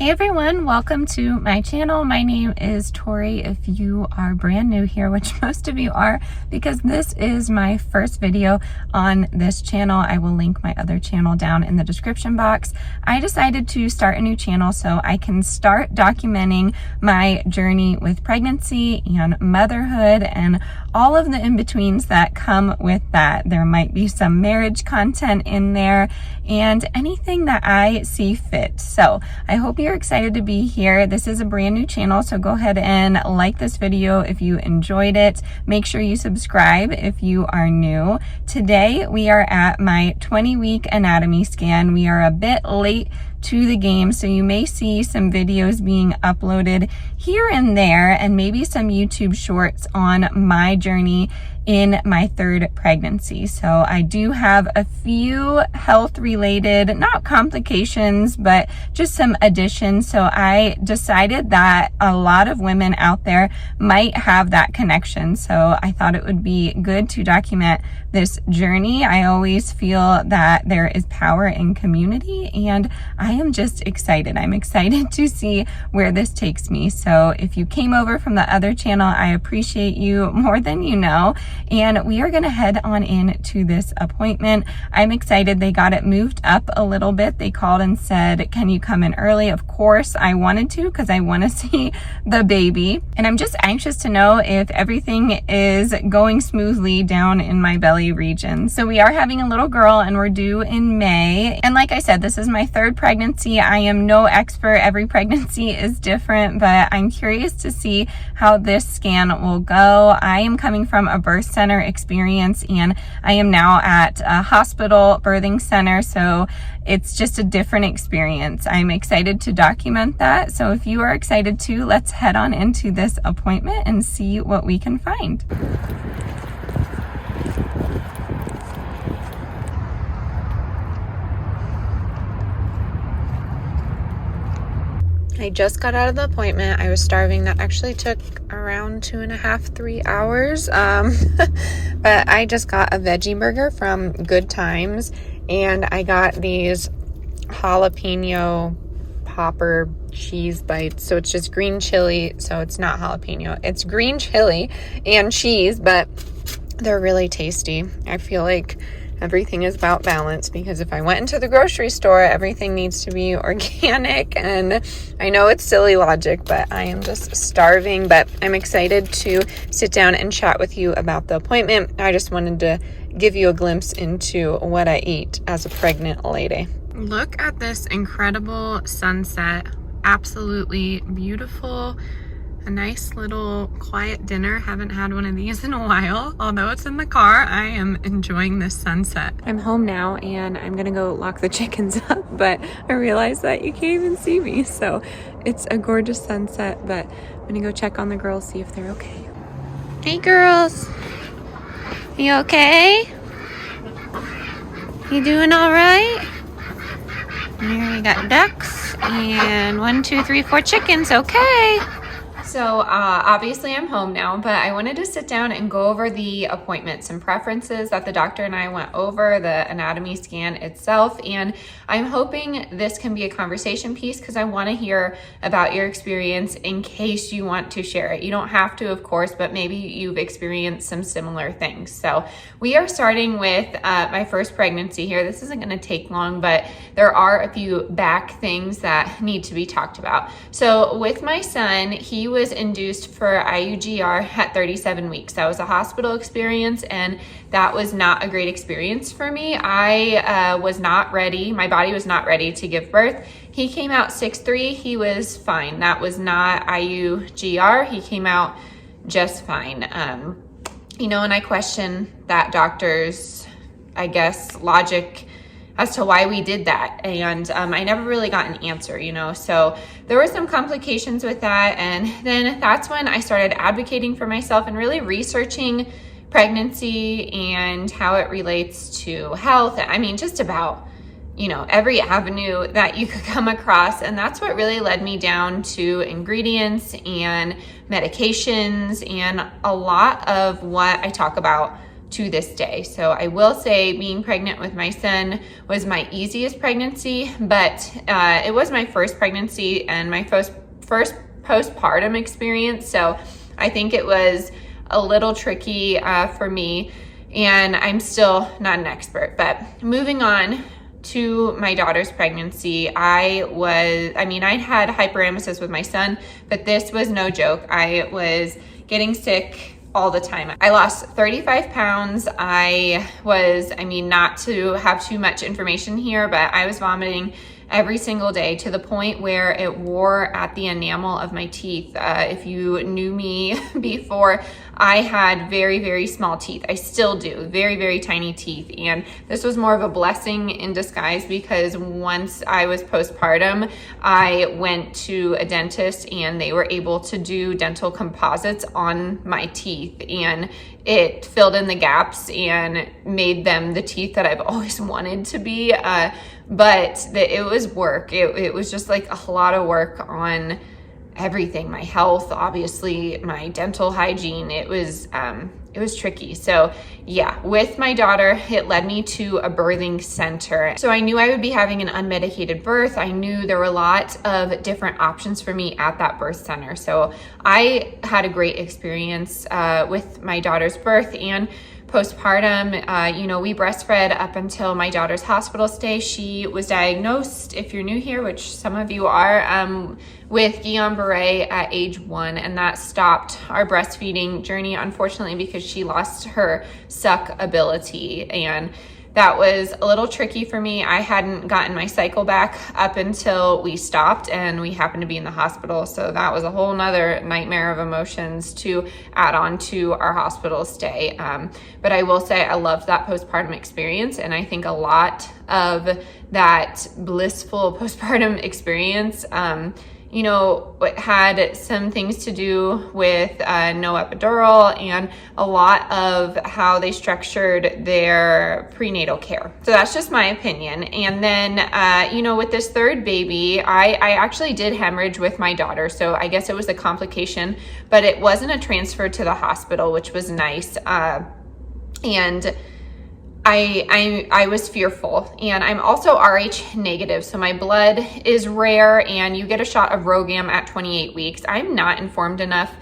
Hey everyone, welcome to my channel. My name is Tori if you are brand new here, which most of you are, because this is my first video on this channel. I will link my other channel down in the description box. I decided to start a new channel so I can start documenting my journey with pregnancy and motherhood and all of the in-betweens that come with that. There might be some marriage content in there and anything that I see fit. So I hope you're excited to be here. This is a brand new channel, so go ahead and like this video if you enjoyed it. Make sure you subscribe if you are new. Today we are at my 20-week anatomy scan. We are a bit late to the game, so you may see some videos being uploaded here and there and maybe some YouTube shorts on my journey in my third pregnancy. So I do have a few health related, not complications, but just some additions. So I decided that a lot of women out there might have that connection. So I thought it would be good to document this journey. I always feel that there is power in community, and I am just excited. I'm excited to see where this takes me. So if you came over from the other channel, I appreciate you more than you know. And we are going to head on in to this appointment. I'm excited. They got it moved up a little bit. They called and said, can you come in early? Of course I wanted to, because I want to see the baby. And I'm just anxious to know if everything is going smoothly down in my belly region. So we are having a little girl and we're due in May. And like I said, this is my third pregnancy. I am no expert. Every pregnancy is different, but I'm curious to see how this scan will go. I am coming from a birth center experience and I am now at a hospital birthing center, so it's just a different experience. I'm excited to document that. So if you are excited too, let's head on into this appointment and see what we can find. I just got out of the appointment. I was starving. That actually took around 2.5, 3 hours. But I just got a veggie burger from Good Times, and I got these jalapeno popper cheese bites. So it's just green chili. So it's not jalapeno. It's green chili and cheese, but they're really tasty. I feel like everything is about balance, because if I went into the grocery store, everything needs to be organic. And I know it's silly logic, but I am just starving. But I'm excited to sit down and chat with you about the appointment. I just wanted to give you a glimpse into what I eat as a pregnant lady. Look at this incredible sunset. Absolutely beautiful. A nice little quiet dinner. Haven't had one of these in a while. Although it's in the car, I am enjoying this sunset. I'm home now and I'm gonna go lock the chickens up, but I realized that you can't even see me. So it's a gorgeous sunset, but I'm gonna go check on the girls, see if they're okay. Hey girls, you okay? You doing all right? Here you got ducks and 1, 2, 3, 4 chickens, okay. So obviously I'm home now, but I wanted to sit down and go over the appointments and preferences that the doctor and I went over, the anatomy scan itself. And I'm hoping this can be a conversation piece, because I want to hear about your experience in case you want to share it. You don't have to, of course, but maybe you've experienced some similar things. So we are starting with my first pregnancy here. This isn't going to take long, but there are a few back things that need to be talked about. So with my son, he was induced for IUGR at 37 weeks. That was a hospital experience, and that was not a great experience for me. I was not ready. My body was not ready to give birth. He came out 6'3". He was fine. That was not IUGR. He came out just fine. You know, and I question that doctor's, I guess, logic as to why we did that. And I never really got an answer, you know, so there were some complications with that. And then that's when I started advocating for myself and really researching pregnancy and how it relates to health. I mean, just about, you know, every avenue that you could come across. And that's what really led me down to ingredients and medications and a lot of what I talk about to this day. So I will say being pregnant with my son was my easiest pregnancy, but it was my first pregnancy and my first postpartum experience. So I think it was a little tricky for me, and I'm still not an expert. But moving on to my daughter's pregnancy, I had hyperemesis with my son, but this was no joke. I was getting sick all the time. I lost 35 pounds. Not to have too much information here, but I was vomiting every single day to the point where it wore at the enamel of my teeth. If you knew me before, I had very, very small teeth. I still do, very, very tiny teeth. And this was more of a blessing in disguise, because once I was postpartum, I went to a dentist and they were able to do dental composites on my teeth, and it filled in the gaps and made them the teeth that I've always wanted to be. But it was work. It was just like a lot of work on everything, my health, obviously my dental hygiene. It was tricky. So yeah, with my daughter, it led me to a birthing center. So I knew I would be having an unmedicated birth. I knew there were a lot of different options for me at that birth center. So I had a great experience with my daughter's birth and postpartum. We breastfed up until my daughter's hospital stay. She was diagnosed, if you're new here, which some of you are, with Guillain-Barré at age 1, and that stopped our breastfeeding journey, unfortunately, because she lost her suck ability, and that was a little tricky for me. I hadn't gotten my cycle back up until we stopped, and we happened to be in the hospital. So that was a whole nother nightmare of emotions to add on to our hospital stay. But I will say I loved that postpartum experience. And I think a lot of that blissful postpartum experience, it had some things to do with no epidural and a lot of how they structured their prenatal care. So that's just my opinion. And then, with this third baby, I actually did hemorrhage with my daughter. So I guess it was a complication, but it wasn't a transfer to the hospital, which was nice. And I was fearful, and I'm also Rh negative, so my blood is rare, and you get a shot of RhoGAM at 28 weeks. I'm not informed enough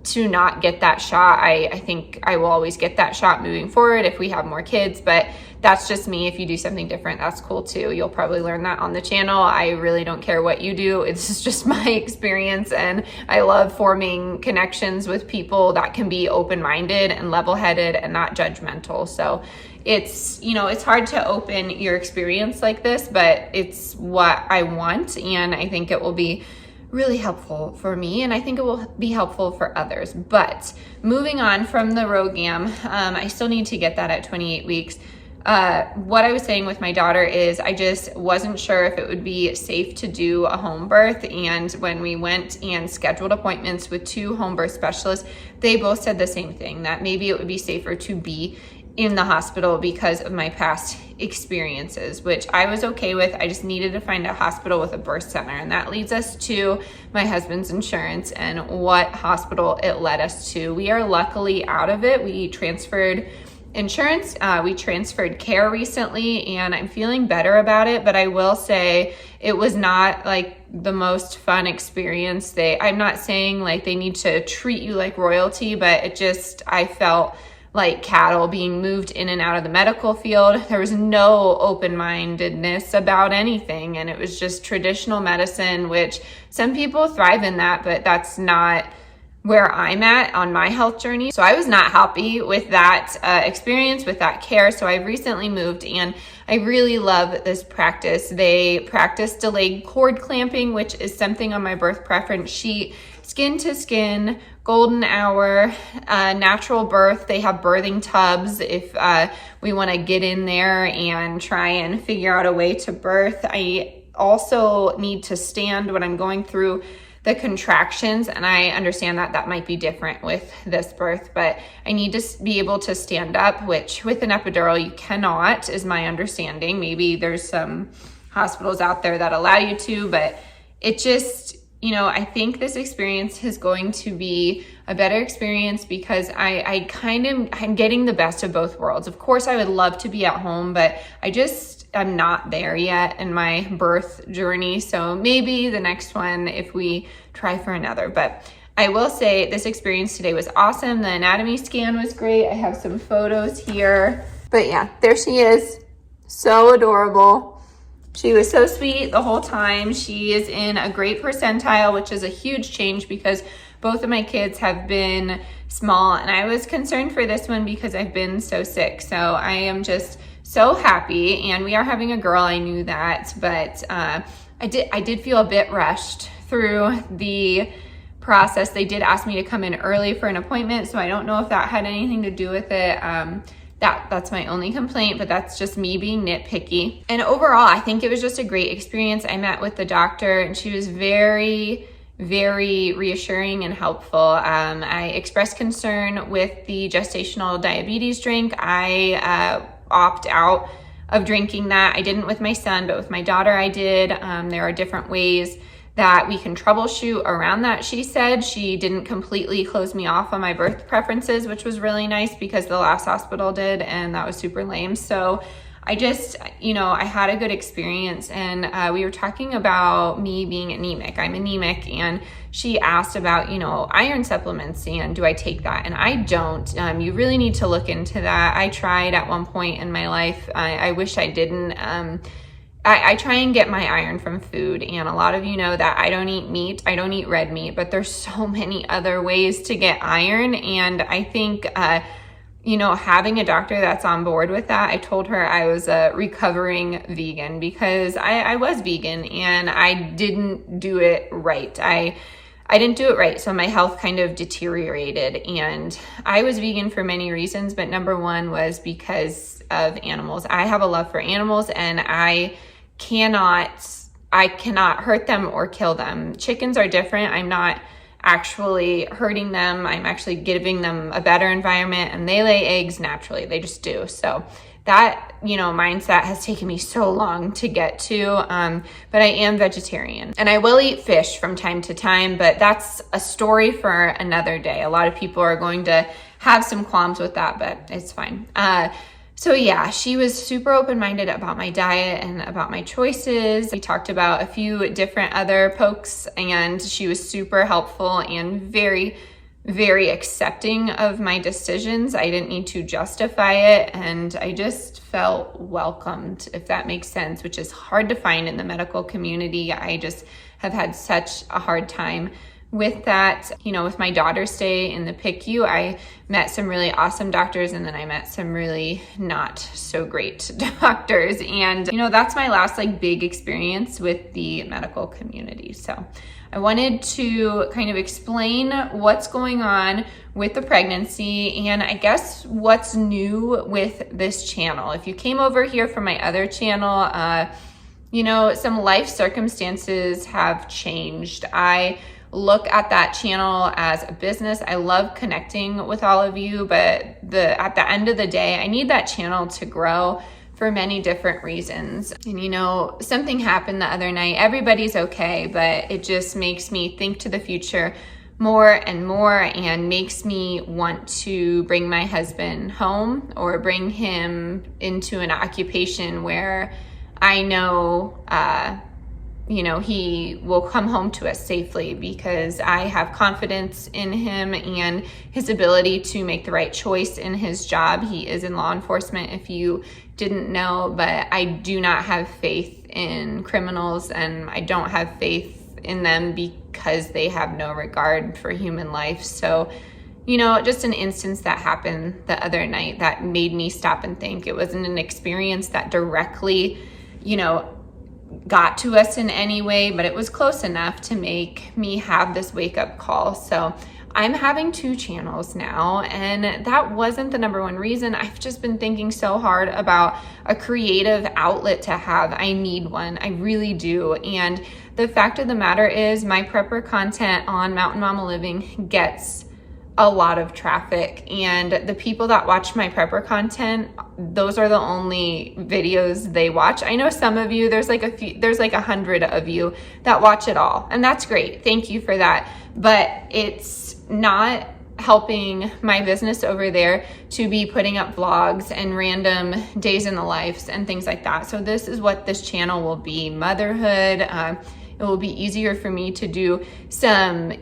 to not get that shot. I think I will always get that shot moving forward if we have more kids, but that's just me. If you do something different, that's cool too. You'll probably learn that on the channel. I really don't care what you do. It's just my experience, and I love forming connections with people that can be open-minded and level-headed and not judgmental. So it's hard to open your experience like this, but it's what I want, and I think it will be really helpful for me, and I think it will be helpful for others. But moving on from the RhoGAM, I still need to get that at 28 weeks. What I was saying with my daughter is I just wasn't sure if it would be safe to do a home birth. And when we went and scheduled appointments with 2 home birth specialists, they both said the same thing, that maybe it would be safer to be in the hospital because of my past experiences, which I was okay with. I just needed to find a hospital with a birth center. And that leads us to my husband's insurance and what hospital it led us to. We are luckily out of it. We transferred insurance, we transferred care recently, and I'm feeling better about it. But I will say it was not like the most fun experience. I'm not saying like they need to treat you like royalty, but I felt like cattle being moved in and out of the medical field. There was no open-mindedness about anything, and it was just traditional medicine, which some people thrive in that, but that's not where I'm at on my health journey. So I was not happy with that experience, with that care. So I recently moved, and I really love this practice. They practice delayed cord clamping, which is something on my birth preference sheet. Skin to skin, golden hour, natural birth. They have birthing tubs if we want to get in there and try and figure out a way to birth. I also need to stand when I'm going through the contractions, and I understand that that might be different with this birth, but I need to be able to stand up, which with an epidural you cannot, is my understanding. Maybe there's some hospitals out there that allow you to, but you know, I think this experience is going to be a better experience because I'm getting the best of both worlds. Of course, I would love to be at home, but I'm not there yet in my birth journey. So maybe the next one if we try for another. But I will say this experience today was awesome. The anatomy scan was great. I have some photos here. But yeah, there she is. So adorable. She was so sweet the whole time. She is in a great percentile, which is a huge change because both of my kids have been small, and I was concerned for this one because I've been so sick. So I am just so happy, and we are having a girl. I knew that, but I did feel a bit rushed through the process. They did ask me to come in early for an appointment, so I don't know if that had anything to do with it. That's my only complaint, but that's just me being nitpicky. And overall, I think it was just a great experience. I met with the doctor, and she was very, very reassuring and helpful. I expressed concern with the gestational diabetes drink. I opt out of drinking that. I didn't with my son, but with my daughter I did. There are different ways that we can troubleshoot around that. She said she didn't completely close me off on my birth preferences, which was really nice because the last hospital did, and that was super lame. So I just, you know, I had a good experience, and we were talking about me being anemic. I'm anemic, and she asked about, you know, iron supplements and do I take that? And I don't. You really need to look into that. I tried at one point in my life. I wish I didn't. I try and get my iron from food, and a lot of you know that I don't eat meat, I don't eat red meat, but there's so many other ways to get iron, and I think, you know, having a doctor that's on board with that. I told her I was a recovering vegan because I was vegan, and I didn't do it right. I didn't do it right, so my health kind of deteriorated, and I was vegan for many reasons, but number one was because of animals. I have a love for animals, and I cannot hurt them or kill them. Chickens are different. I'm not actually hurting them. I'm actually giving them a better environment, and they lay eggs naturally. They just do. So that, you know, mindset has taken me so long to get to, but I am vegetarian, and I will eat fish from time to time, but that's a story for another day. A lot of people are going to have some qualms with that, but it's fine. So yeah, she was super open-minded about my diet and about my choices. We talked about a few different other pokes, and she was super helpful and very, very accepting of my decisions. I didn't need to justify it, and I just felt welcomed, if that makes sense, which is hard to find in the medical community. I just have had such a hard time with that. You know, with my daughter's stay in the PICU, I met some really awesome doctors, and then I met some really not so great doctors. And, you know, that's my last like big experience with the medical community. So I wanted to kind of explain what's going on with the pregnancy, and I guess what's new with this channel. If you came over here from my other channel, you know, some life circumstances have changed. I look at that channel as a business. I love connecting with all of you, but at the end of the day, I need that channel to grow for many different reasons. And you know, something happened the other night. Everybody's okay, but it just makes me think to the future more and more, and makes me want to bring my husband home or bring him into an occupation where I know, you know, he will come home to us safely, because I have confidence in him and his ability to make the right choice in his job. He is in law enforcement, if you didn't know, but I do not have faith in criminals, and I don't have faith in them because they have no regard for human life. So, you know, just an instance that happened the other night that made me stop and think. It wasn't an experience that directly, you know, got to us in any way, but it was close enough to make me have this wake-up call. So I'm having 2 channels now, and that wasn't the number one reason. I've just been thinking so hard about a creative outlet to have. I need one, I really do. And the fact of the matter is, my prepper content on Mountain Mama Living gets a lot of traffic, and the people that watch my prepper content, those are the only videos they watch. I know some of you, there's like 100 of you that watch it all, and that's great. Thank you for that. But it's not helping my business over there to be putting up vlogs and random days in the lives and things like that. So this is what this channel will be: motherhood. It will be easier for me to do some,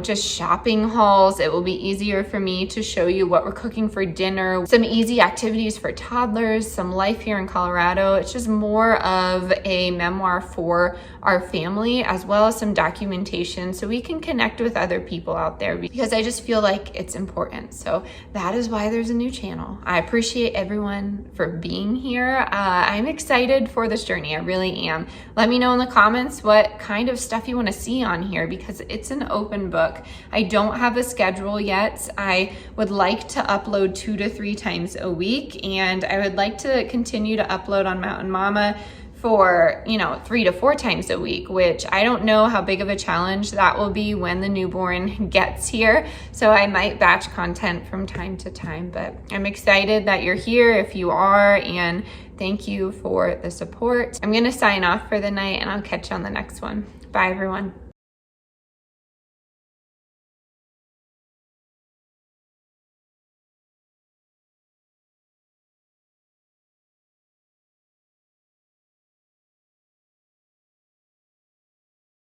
just shopping hauls. It will be easier for me to show you what we're cooking for dinner, some easy activities for toddlers, some life here in Colorado. It's just more of a memoir for our family, as well as some documentation so we can connect with other people out there, because I just feel like it's important. So that is why there's a new channel. I appreciate everyone for being here. I'm excited for this journey. I really am. Let me know in the comments what kind of stuff you want to see on here, because it's an open book. I don't have a schedule yet. I would like to upload 2 to 3 times a week, and I would like to continue to upload on Mountain Mama for 3 to 4 times a week, which I don't know how big of a challenge that will be when the newborn gets here. So I might batch content from time to time, but I'm excited that you're here if you are, and thank you for the support. I'm gonna sign off for the night, and I'll catch you on the next one. Bye everyone.